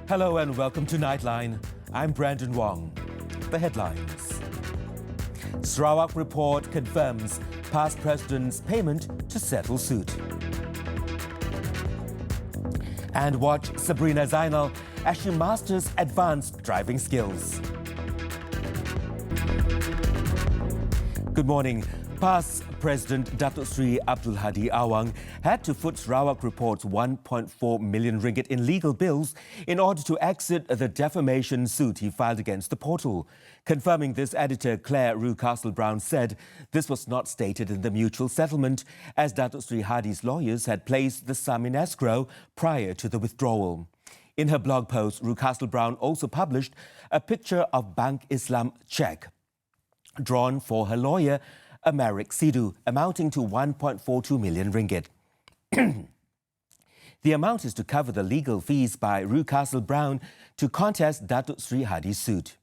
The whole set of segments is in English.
Hello and welcome to Nightline. I'm Brandon Wong. The headlines. Sarawak report confirms past president's payment to settle suit. And watch Sabrina Zainal as she masters advanced driving skills. Good morning. Past President Datuk Sri Abdul Hadi Awang had to foot Sarawak report's 1.4 million ringgit in legal bills in order to exit the defamation suit he filed against the portal. Confirming this, editor Claire Rewcastle-Brown said this was not stated in the mutual settlement, as Datuk Sri Hadi's lawyers had placed the sum in escrow prior to the withdrawal. In her blog post, Rewcastle-Brown also published a picture of Bank Islam cheque drawn for her lawyer, Americ Sidhu, amounting to 1.42 million ringgit. The amount is to cover the legal fees by Rewcastle-Brown to contest Datuk Sri Hadi's suit.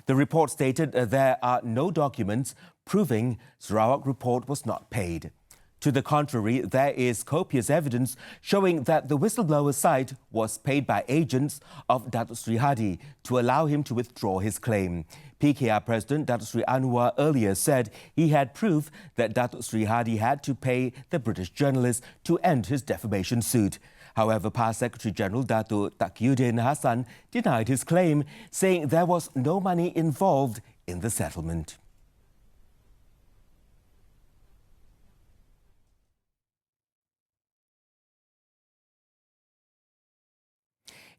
The report stated there are no documents proving Sarawak report was not paid. To the contrary, there is copious evidence showing that the whistleblower site was paid by agents of Datuk Sri Hadi to allow him to withdraw his claim. PKR President Datuk Sri Anwar earlier said he had proof that Datuk Sri Hadi had to pay the British journalist to end his defamation suit. However, past Secretary-General Datuk Taqiyuddin Hassan denied his claim, saying there was no money involved in the settlement.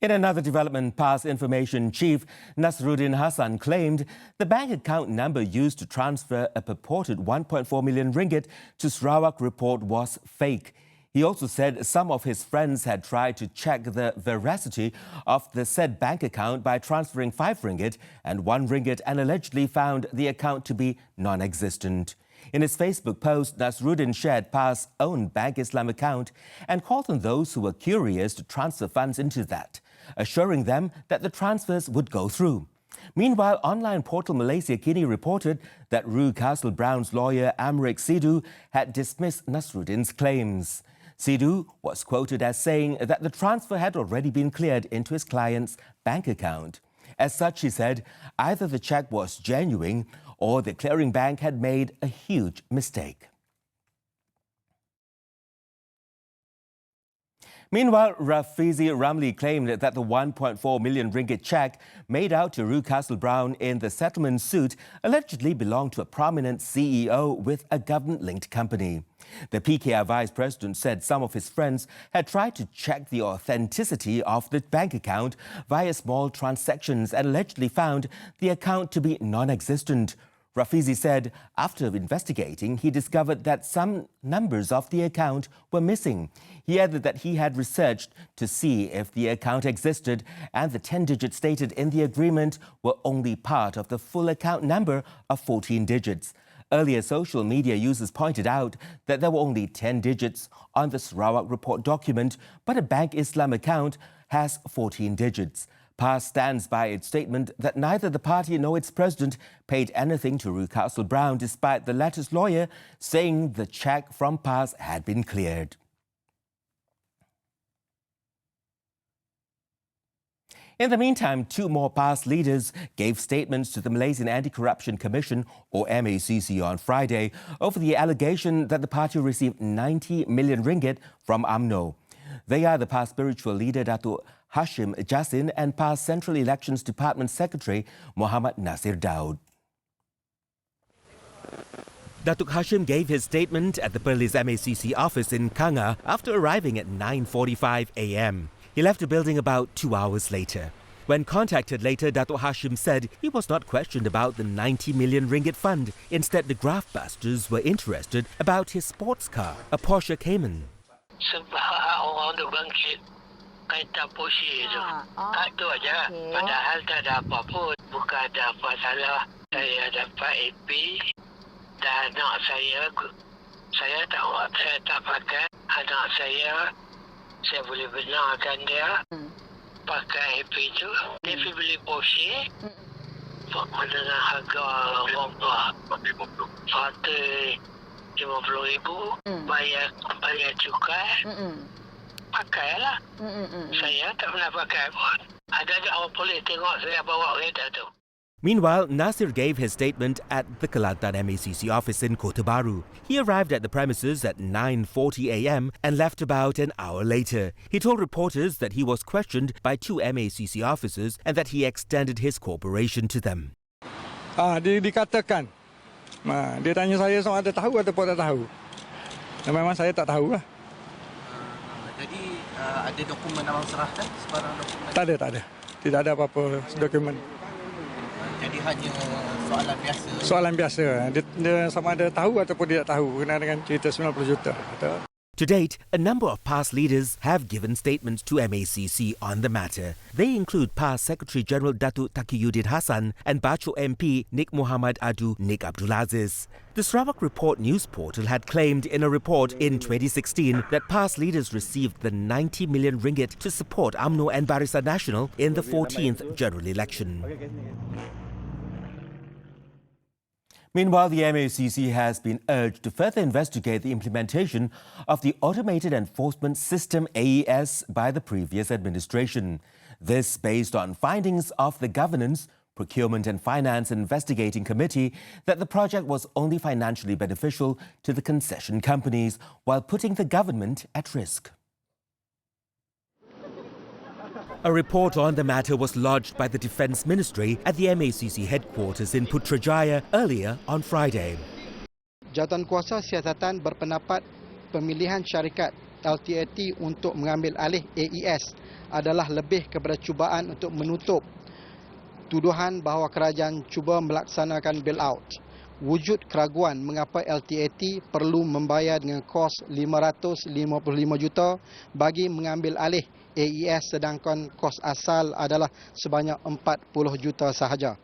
In another development, past information chief Nasruddin Hassan claimed the bank account number used to transfer a purported 1.4 million ringgit to Sarawak report was fake. He also said some of his friends had tried to check the veracity of the said bank account by transferring 5 ringgit and 1 ringgit and allegedly found the account to be non-existent. In his Facebook post, Nasruddin shared PAS's own Bank Islam account and called on those who were curious to transfer funds into that, assuring them that the transfers would go through. Meanwhile, online portal Malaysia Kini reported that Rewcastle-Brown's lawyer Americ Sidhu had dismissed Nasruddin's claims. Sidhu was quoted as saying that the transfer had already been cleared into his client's bank account. As such, he said, either the cheque was genuine or the clearing bank had made a huge mistake. Meanwhile, Rafizi Ramli claimed that the 1.4 million ringgit cheque made out to Rewcastle-Brown in the settlement suit allegedly belonged to a prominent CEO with a government-linked company. The PKR vice president said some of his friends had tried to check the authenticity of the bank account via small transactions and allegedly found the account to be non-existent. Rafizi said after investigating, he discovered that some numbers of the account were missing. He added that he had researched to see if the account existed and the 10 digits stated in the agreement were only part of the full account number of 14 digits. Earlier, social media users pointed out that there were only 10 digits on the Sarawak report document, but a Bank Islam account has 14 digits. PAS stands by its statement that neither the party nor its president paid anything to Rewcastle-Brown, despite the latter's lawyer saying the cheque from PAS had been cleared. In the meantime, 2 more PAS leaders gave statements to the Malaysian Anti-Corruption Commission, or MACC, on Friday over the allegation that the party received 90 million ringgit from UMNO. They are the PAS spiritual leader Datuk Hashim Jassin and PAS Central Elections Department Secretary Muhammad Nasir Daud. Datuk Hashim gave his statement at the Perlis MACC office in Kanga after arriving at 9:45 a.m. He left the building about 2 hours later. When contacted later, Datuk Hashim said he was not questioned about the 90 million ringgit fund. Instead, the graftbusters were interested about his sports car, a Porsche Cayman. Sebab orang duk bangkit kaitan Porsche tu. Itu aja. Padahal tak ada apa pun. Bukan ada apa salah. Saya dapat AP dan anak saya tak pakai. Anak saya boleh benarkan dia pakai AP tu. Dia pergi beli Porsche dengan harga RM50,000 bayar cukai pakailah. Saya tak pernah pakai pun. Ada orang polis tengok saya bawa kereta tu. Meanwhile, Nasir gave his statement at the Kelantan MACC office in Kota Baru. He arrived at the premises at 9:40 a.m. and left about an hour later. He told reporters that he was questioned by 2 MACC officers and that he extended his cooperation to them. Dikatakan, dia tanya saya sama ada tahu ataupun tak tahu. Dan memang saya tak tahu lah. Jadi ada dokumen abang serahkan? Sebarang dokumen? Tak ada. Tidak ada apa-apa dokumen. Jadi hanya soalan biasa? Soalan biasa. Dia sama ada tahu ataupun tidak tahu kena dengan cerita 90 juta. To date, a number of PAS leaders have given statements to MACC on the matter. They include PAS Secretary-General Datuk Taqiyuddin Hassan and Bacho MP Nik Muhammad Adu Nik Abdulaziz. The Sarawak Report news portal had claimed in a report in 2016 that PAS leaders received the 90 million ringgit to support UMNO and Barisan Nasional in the 14th general election. Meanwhile, the MACC has been urged to further investigate the implementation of the Automated Enforcement System AES by the previous administration. This based on findings of the Governance, Procurement and Finance Investigating Committee that the project was only financially beneficial to the concession companies while putting the government at risk. A report on the matter was lodged by the Defence Ministry at the MACC headquarters in Putrajaya earlier on Friday. Jawatankuasa Siasatan berpendapat pemilihan syarikat LTAT untuk mengambil alih AES adalah lebih kepada cubaan untuk menutup tuduhan bahawa kerajaan cuba melaksanakan bailout. Wujud keraguan mengapa LTAT perlu membayar dengan kos 555 juta bagi mengambil alih AES sedangkan kos asal adalah sebanyak 40 juta sahaja.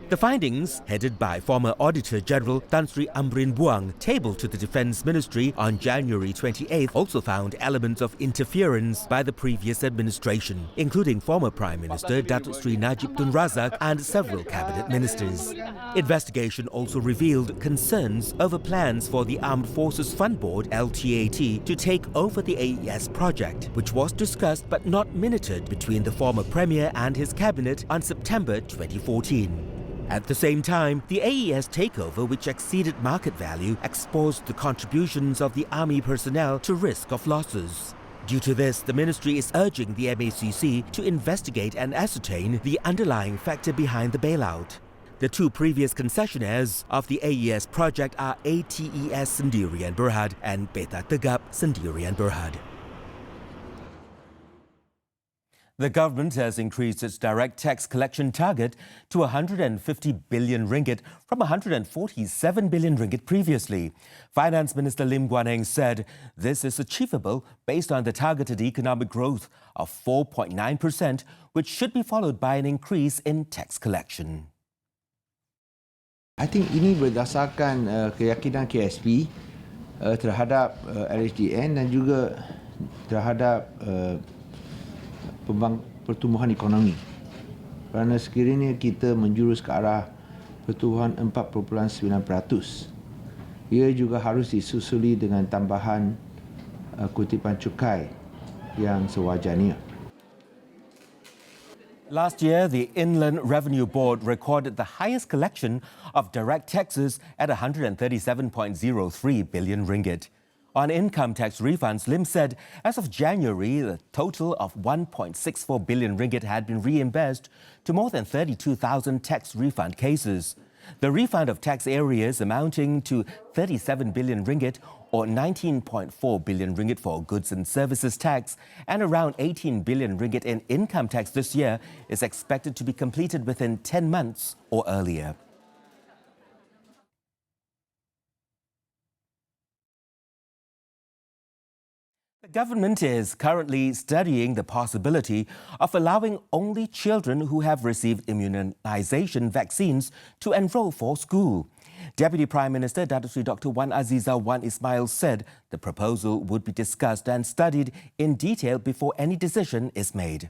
The findings, headed by former Auditor General Tan Sri Amrin Buang, tabled to the Defence Ministry on January 28th, also found elements of interference by the previous administration, including former Prime Minister Datuk Sri Najib Tun Razak and several cabinet ministers. Investigation also revealed concerns over plans for the Armed Forces Fund Board (LTAT) to take over the AES project, which was discussed but not minuted between the former Premier and his cabinet on September 2014. At the same time, the AES takeover, which exceeded market value, exposed the contributions of the army personnel to risk of losses. Due to this, the ministry is urging the MACC to investigate and ascertain the underlying factor behind the bailout. The 2 previous concessionaires of the AES project are ATES Sendirian Berhad and Beta Tegap Sendirian Berhad. The government has increased its direct tax collection target to 150 billion ringgit from 147 billion ringgit previously. Finance Minister Lim Guan Eng said this is achievable based on the targeted economic growth of 4.9%, which should be followed by an increase in tax collection. I think ini berdasarkan keyakinan KSP terhadap LHDN dan juga terhadap pertumbuhan ekonomi. Kerana sekiranya kita menjurus ke arah pertumbuhan 4.9%, ia juga harus disusuli dengan tambahan kutipan cukai yang sewajarnya. Last year, the Inland Revenue Board recorded the highest collection of direct taxes at 137.03 billion ringgit. On income tax refunds, Lim said as of January, the total of 1.64 billion ringgit had been reimbursed to more than 32,000 tax refund cases. The refund of tax areas amounting to 37 billion ringgit or 19.4 billion ringgit for goods and services tax and around 18 billion ringgit in income tax this year is expected to be completed within 10 months or earlier. The government is currently studying the possibility of allowing only children who have received immunization vaccines to enroll for school. Deputy Prime Minister Datuk Sri Dr. Wan Azizah Wan Ismail said the proposal would be discussed and studied in detail before any decision is made.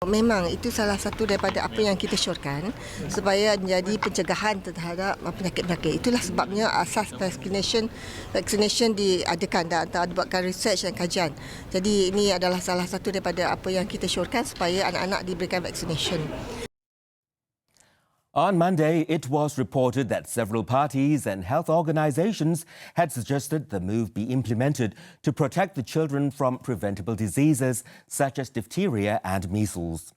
Memang itu salah satu daripada apa yang kita syorkan supaya menjadi pencegahan terhadap penyakit-penyakit. Itulah sebabnya asas vaccination diadakan dan dibuatkan research dan kajian. Jadi ini adalah salah satu daripada apa yang kita syorkan supaya anak-anak diberikan vaccination. On Monday, it was reported that several parties and health organizations had suggested the move be implemented to protect the children from preventable diseases such as diphtheria and measles.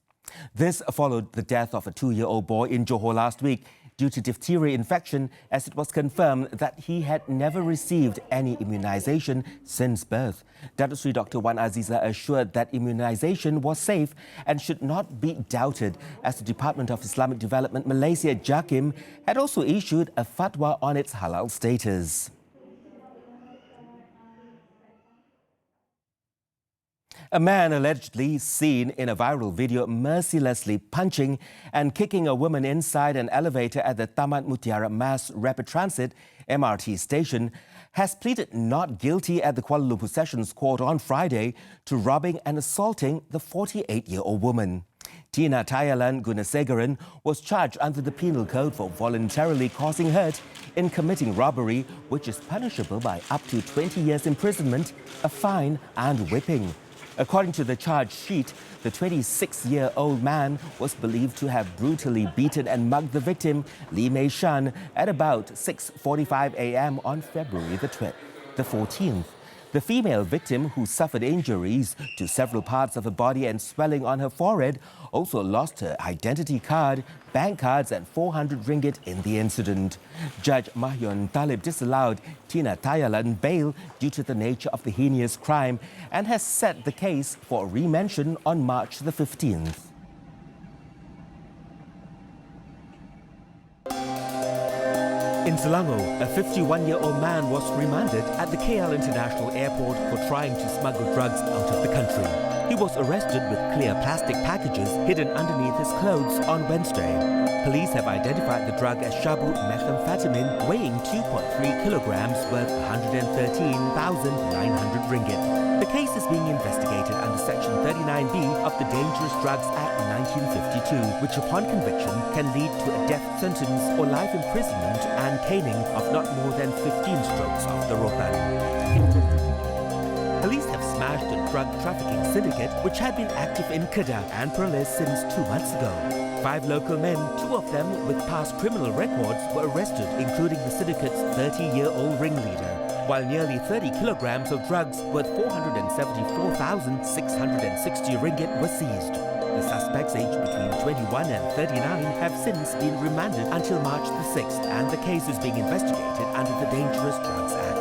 This followed the death of a 2-year-old boy in Johor last week due to diphtheria infection, as it was confirmed that he had never received any immunization since birth. Datuk Sri Dr. Wan Aziza assured that immunization was safe and should not be doubted, as the Department of Islamic Development Malaysia, JAKIM, had also issued a fatwa on its halal status. A man allegedly seen in a viral video mercilessly punching and kicking a woman inside an elevator at the Taman Mutiara Mass Rapid Transit MRT station has pleaded not guilty at the Kuala Lumpur Sessions Court on Friday to robbing and assaulting the 48-year-old woman. Tina Tayalan Gunasegaran was charged under the Penal Code for voluntarily causing hurt in committing robbery, which is punishable by up to 20 years imprisonment, a fine and whipping. According to the charge sheet, the 26-year-old man was believed to have brutally beaten and mugged the victim, Lee Mei Shan, at about 6:45 a.m. on February the 14th. The female victim, who suffered injuries to several parts of her body and swelling on her forehead, also lost her identity card, bank cards and 400 ringgit in the incident. Judge Mahyon Talib disallowed Tina Tayalan bail due to the nature of the heinous crime and has set the case for remention on March the 15th. In Selangor, a 51-year-old man was remanded at the KL International Airport for trying to smuggle drugs out of the country. He was arrested with clear plastic packages hidden underneath his clothes on Wednesday. Police have identified the drug as shabu methamphetamine, weighing 2.3 kilograms worth 113,900 ringgit. The case is being investigated under Section 39B of the Dangerous Drugs Act 1952, which upon conviction can lead to a death sentence or life imprisonment and caning of not more than 15 strokes of the rotan. Police have smashed a drug trafficking syndicate which had been active in Kedah and Perlis since 2 months ago. 5 local men, 2 of them with past criminal records, were arrested, including the syndicate's 30-year-old ringleader, while nearly 30 kilograms of drugs worth 474,660 ringgit were seized. The suspects, aged between 21 and 39, have since been remanded until March the 6th, and the case is being investigated under the Dangerous Drugs Act.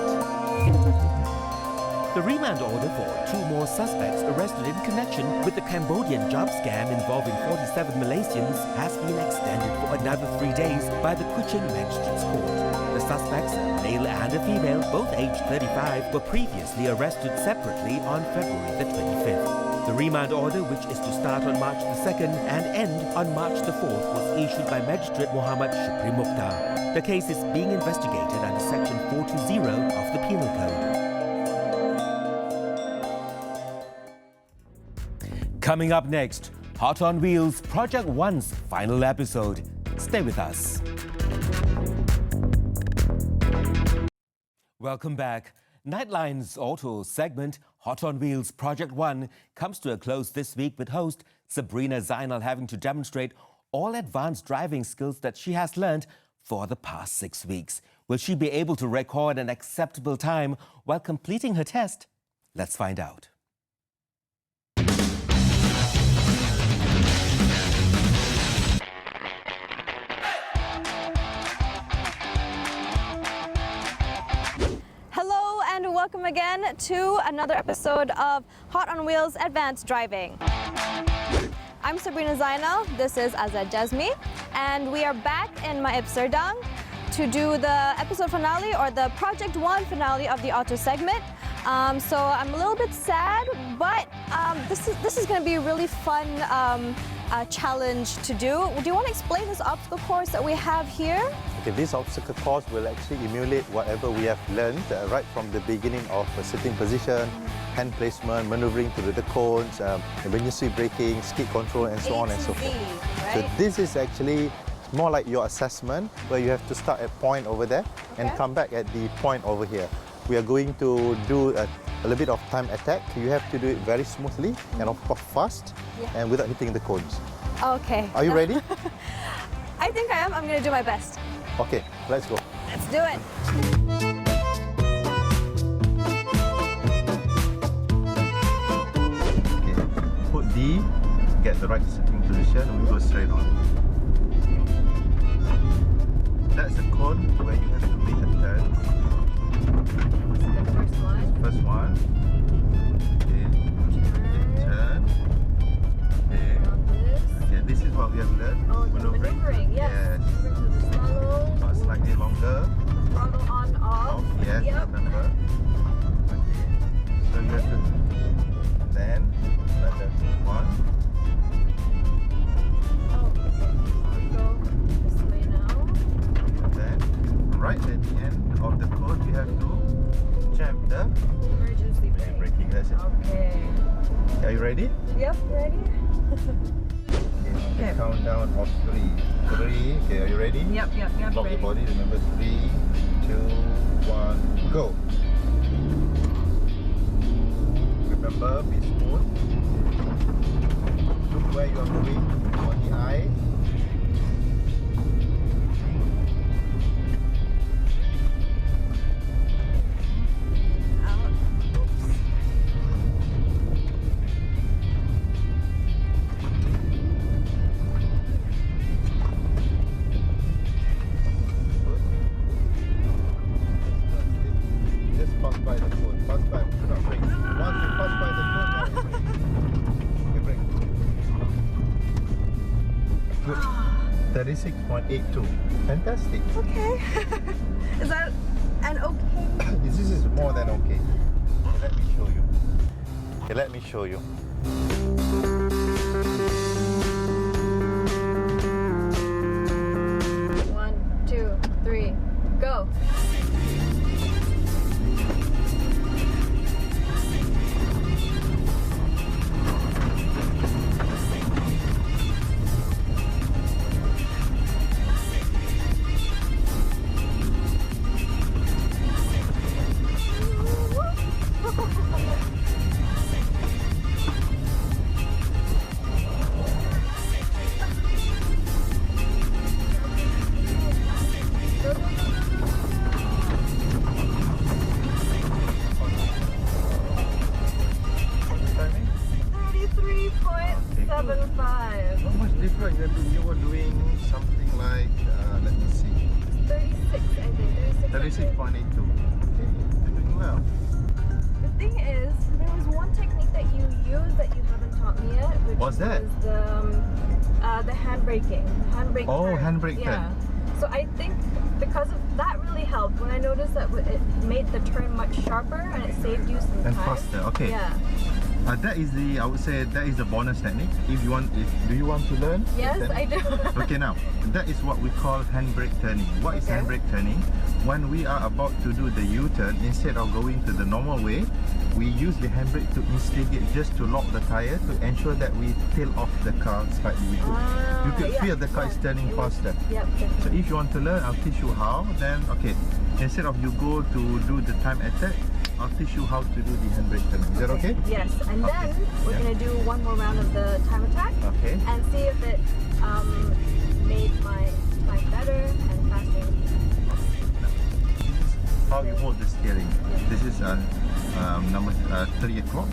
The remand order for 2 more suspects arrested in connection with the Cambodian job scam involving 47 Malaysians has been extended for another 3 days by the Kuching Magistrates Court. The suspects, a male and a female, both aged 35, were previously arrested separately on February the 25th. The remand order, which is to start on March the 2nd and end on March the 4th, was issued by Magistrate Muhammad Shukri Mukhtar. The case is being investigated under Section 420 of the Penal Code. Coming up next, Hot on Wheels Project 1's final episode. Stay with us. Welcome back. Nightline's auto segment, Hot on Wheels Project 1, comes to a close this week with host Sabrina Zainal having to demonstrate all advanced driving skills that she has learned for the past 6 weeks. Will she be able to record an acceptable time while completing her test? Let's find out. Welcome again to another episode of Hot on Wheels Advanced Driving. I'm Sabrina Zainal, this is Azad Jazmi, and we are back in Maib Serdang to do the episode finale, or the Project 1 finale of the auto segment. So I'm a little bit sad, but this is going to be a really fun challenge to do. Do you want to explain this obstacle course that we have here? Okay, this obstacle course will actually emulate whatever we have learned right from the beginning of a sitting position, hand placement, maneuvering through the cones, emergency braking, skid control, and so on and so forth. So this is actually more like your assessment, where you have to start at point over there and come back at the point over here. We are going to do a little bit of time attack. You have to do it very smoothly and of course fast and without hitting the cones. Okay. Are you ready? I think I am. I'm going to do my best. Okay, let's go. Let's do it. Okay, put D, get the right sitting position, and we go straight on. That's a cone where you have to make a turn. What's the first one? First one. Okay. Turn. Okay. Okay, this is what we have learned. Oh, maneuvering, yes. Yes. Maneuvering to the slalom. Not slightly longer. Throttle on, off. Yes, remember. Okay. So you have to then another one. Oh, okay. We go this way now. Then right at the end of the code you have to jam the Emergency brake. braking. That's it. Okay. Are you ready? Yep, ready? Okay. Countdown of 3. 3. Okay, are you ready? Yep, Lock ready. your body. Remember 3, 2, 1, go. Remember, be smooth. Look where you are moving on the eye. Just pass by the cone. Pass by. Do not brake. Once you pass by the cone, now you brake. Okay, brake. Good. 36.82. Fantastic. Okay. Is that an okay? This is more than okay. Let me show you. Okay, let me show you. One, two, three, go. Timing? 33.75. Not much different. You were doing something like, let me see, 36, I think. 36. 36.82. Okay, you're doing well. The thing is, there was one technique that you used that you haven't taught me yet, which What's that? was the hand braking. Handbrake Oh, turn. handbrake turn. Yeah. So I think because of that really helped when I noticed that it made the turn much sharper and it saved you some And time. faster, okay. Yeah. That is the, I would say, that is the bonus technique. If you want, do you want to learn? Yes, Then- I do. Okay, now that is what we call handbrake turning. What is Okay. handbrake turning? When we are about to do the U-turn, instead of going to the normal way, we use the handbrake to instigate just to lock the tire to ensure that we tail off the car slightly. You could feel the car is turning faster. Yep, So definitely. if you want to learn, I'll teach you how. Then, okay, instead of you go to do the time attack, I'll teach you how to do the handbrake turn. Is that okay? Yes, and Okay. then we're Yeah. going to do one more round of the time attack Okay. and see if it made my time better and faster. How you hold the steering. This is number 3 o'clock,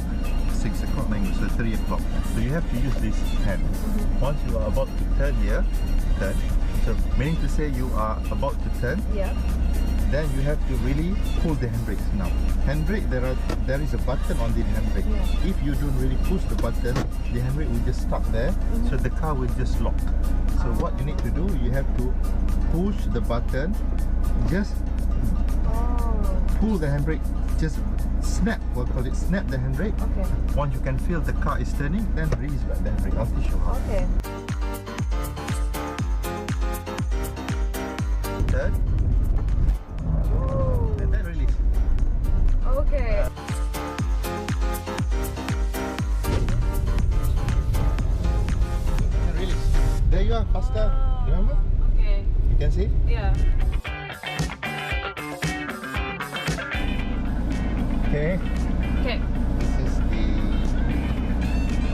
6 o'clock, 9, so 3 o'clock. So you have to use this hand. Once you are about to turn here, turn. So meaning to say you are about to turn, Yeah. then you have to really pull the handbrakes now. Handbrake, there is a button on the handbrake. Yeah. If you don't really push the button, the handbrake will just stuck there, so the car will just lock. So what you need to do, you have to push the button, just pull the handbrake, just snap, we'll call it snap the handbrake. Okay. Once you can feel the car is turning, then release back the handbrake. I'll teach you how. Okay. Turn, and then release. Okay. you are, faster. Remember? Okay. You can see? Yeah. Okay. Okay. This is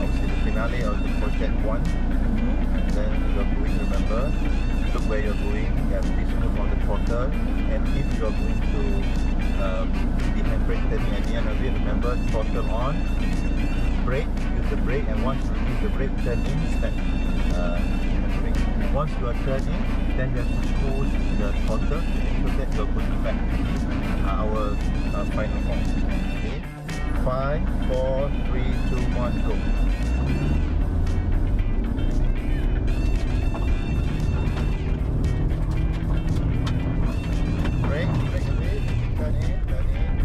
obviously the finale of the project 1. And then you're going, remember, look where you're going, you have this move on the throttle, and if you're going to the handbrake turning at the end of it, remember, throttle on, brake, use the brake, and once you use the brake, turn in, snap handbrake. Once you are turning, then you have to push the throttle to ensure that you're going back to our final form. Okay? 5, 4, 3, 2, 1, go. Brake a bit, turn in,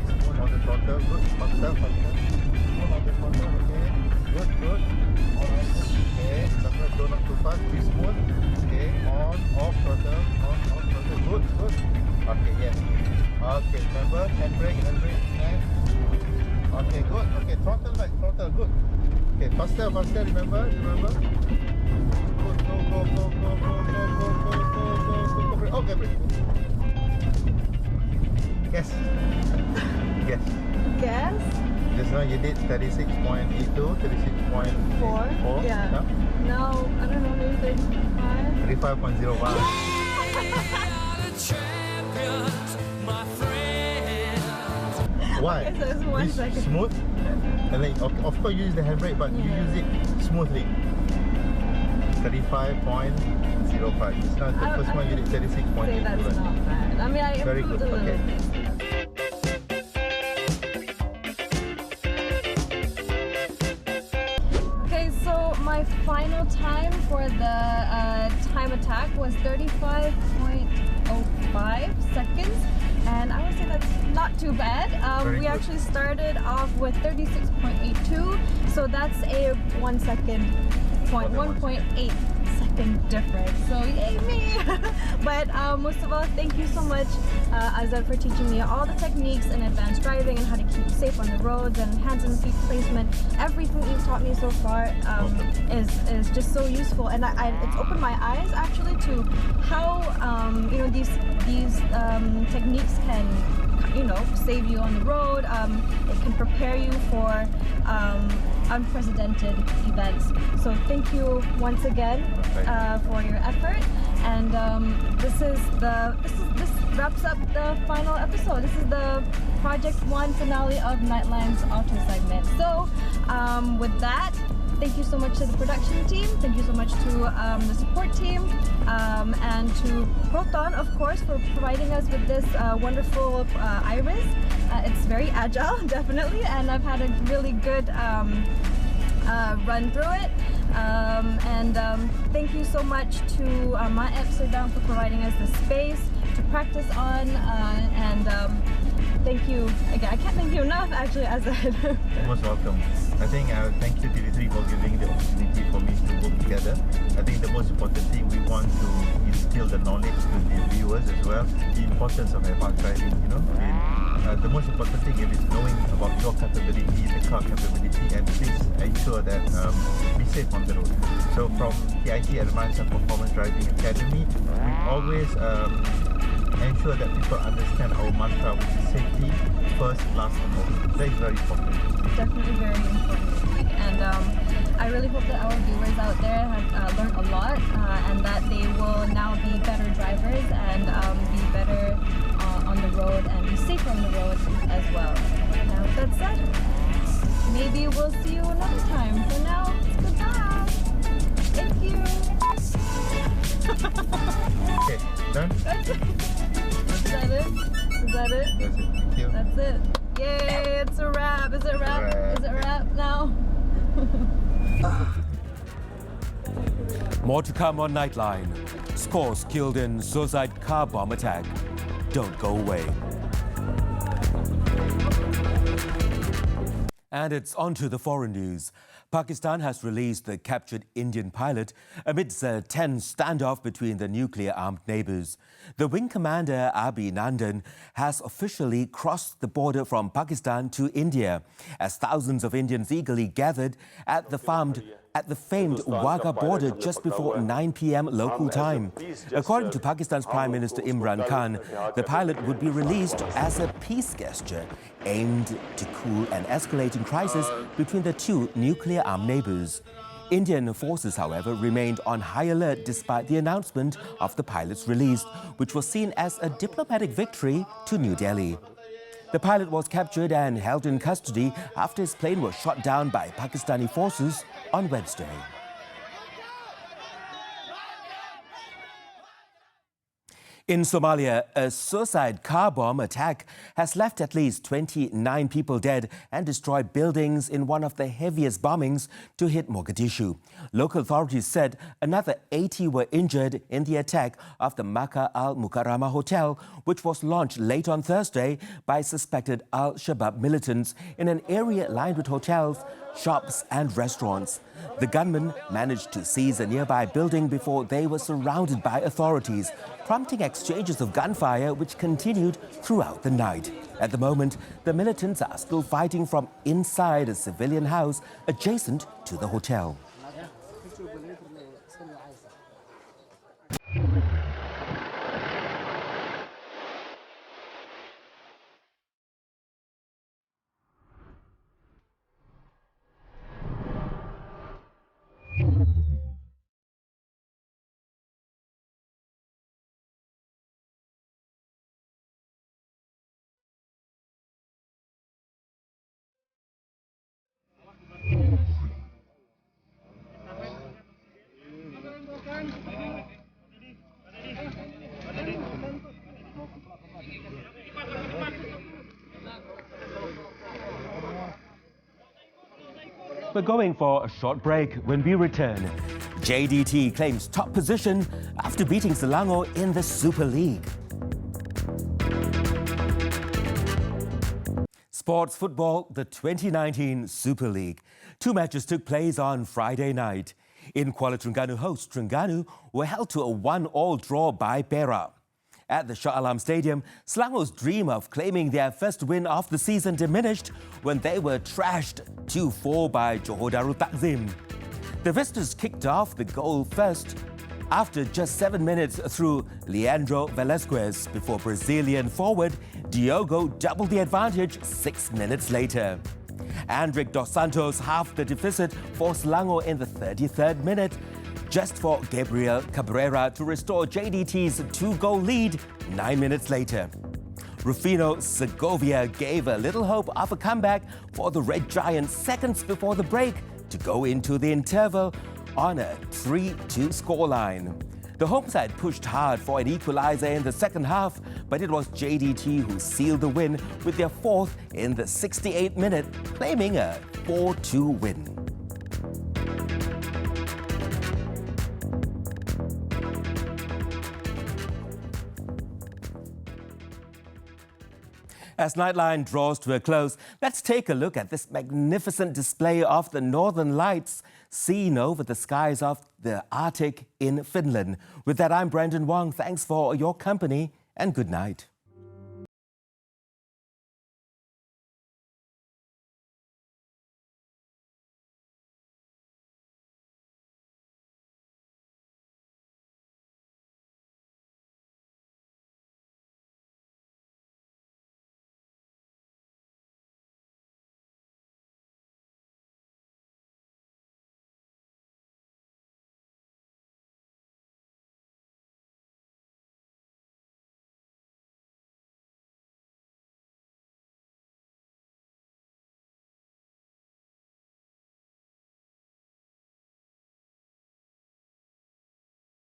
smooth on the throttle, good, faster, smooth on the throttle, okay, good, alright, good, okay, sometimes go not too fast, be smooth, okay, on, off throttle, good, okay, yes, okay, remember, handbrake, nice, okay, good, okay, throttle back, good, okay, faster, remember, good, go, okay, brake. Guess. Just now you did 36.82, 36.4. Yeah. No, I don't know, maybe 35. 35.01. Why? Okay, so it's 1 second. Smooth. And then, of course, you use the handbrake, but you use it smoothly. 35.05. Just now, the first one you did 36.82. Say that's not bad. I mean, I Very improved good. a little Okay. bit. Okay, so my final time for the time attack was 35.05 seconds, and I would say that's not too bad. We actually started off with 36.82, so that's a 1 second point, 1.8 second difference. So yay me! But most of all, thank you so much, Azad, for teaching me all the techniques in advanced driving and how to keep safe on the roads and hands and feet placement. Everything you've taught me so far is just so useful, and it's opened my eyes actually to how these techniques can save you on the road. It can prepare you for unprecedented events. So thank you once again for your effort. And this wraps up the final episode. This is the Project 1 finale of Nightline's auto segment. So with that, thank you so much to the production team. Thank you so much to the support team and to Proton, of course, for providing us with this wonderful iris. It's very agile, definitely, and I've had a really good run through it. Thank you so much to my Amsterdam for providing us the space to practice on, thank you again. I can't thank you enough, actually, Azad. You're most welcome. I think thank you TV3 for giving the opportunity for me to work together. I think the most important thing, we want to instill the knowledge to the viewers as well, the importance of advanced driving, the most important thing is knowing about your capability, the car capability, and please ensure that be safe on the road. So from TIT Advanced and Performance Driving Academy, we always ensure that people understand our mantra, which is safety first, last, and all. That is very important. Definitely very important. And I really hope that our viewers out there have learned a lot and that they will now be better drivers and be better on the road and be safer on the road as well. Now with that said, maybe we'll see you another time. For now, goodbye. Thank you. Okay, done? That's it. Is that it? That's it. Thank you. That's it. Yay, it's a wrap. Is it a wrap? Is it a wrap now? More to come on Nightline. Scores killed in suicide car bomb attack. Don't go away. And it's on to the foreign news. Pakistan has released the captured Indian pilot amidst a tense standoff between the nuclear-armed neighbours. The wing commander, Abi Nandan, has officially crossed the border from Pakistan to India, as thousands of Indians eagerly gathered at the famed at the famed Wagah border just before 9 p.m. local time. According to Pakistan's Prime Minister Imran Khan, the pilot would be released as a peace gesture aimed to cool an escalating crisis between the two nuclear-armed neighbors. Indian forces, however, remained on high alert despite the announcement of the pilot's release, which was seen as a diplomatic victory to New Delhi. The pilot was captured and held in custody after his plane was shot down by Pakistani forces on Wednesday. In Somalia, a suicide car bomb attack has left at least 29 people dead and destroyed buildings in one of the heaviest bombings to hit Mogadishu. Local authorities said another 80 were injured in the attack of the Makkah Al-Mukarramah hotel, which was launched late on Thursday by suspected Al-Shabaab militants in an area lined with hotels, shops and restaurants. The gunmen managed to seize a nearby building before they were surrounded by authorities, prompting exchanges of gunfire which continued throughout the night. At the moment, the militants are still fighting from inside a civilian house adjacent to the hotel. We're going for a short break. When we return, JDT claims top position after beating Selangor in the Super League. Sports football, the 2019 Super League. Two matches took place on Friday night. In Kuala Terengganu hosts Terengganu were held to a 1-1 draw by Perak. At the Shah Alam Stadium, Selangor's dream of claiming their first win of the season diminished when they were trashed 2-4 by Johor Darul Takzim. The visitors kicked off the goal first after just 7 minutes through Leandro Velasquez before Brazilian forward Diogo doubled the advantage 6 minutes later. Andrick Dos Santos halved the deficit for Selangor in the 33rd minute, just for Gabriel Cabrera to restore JDT's 2-goal lead 9 minutes later. Rufino Segovia gave a little hope of a comeback for the Red Giants seconds before the break to go into the interval on a 3-2 scoreline. The home side pushed hard for an equalizer in the second half, but it was JDT who sealed the win with their fourth in the 68th minute, claiming a 4-2 win. As Nightline draws to a close, let's take a look at this magnificent display of the Northern Lights seen over the skies of the Arctic in Finland. With that, I'm Brendan Wong. Thanks for your company and good night.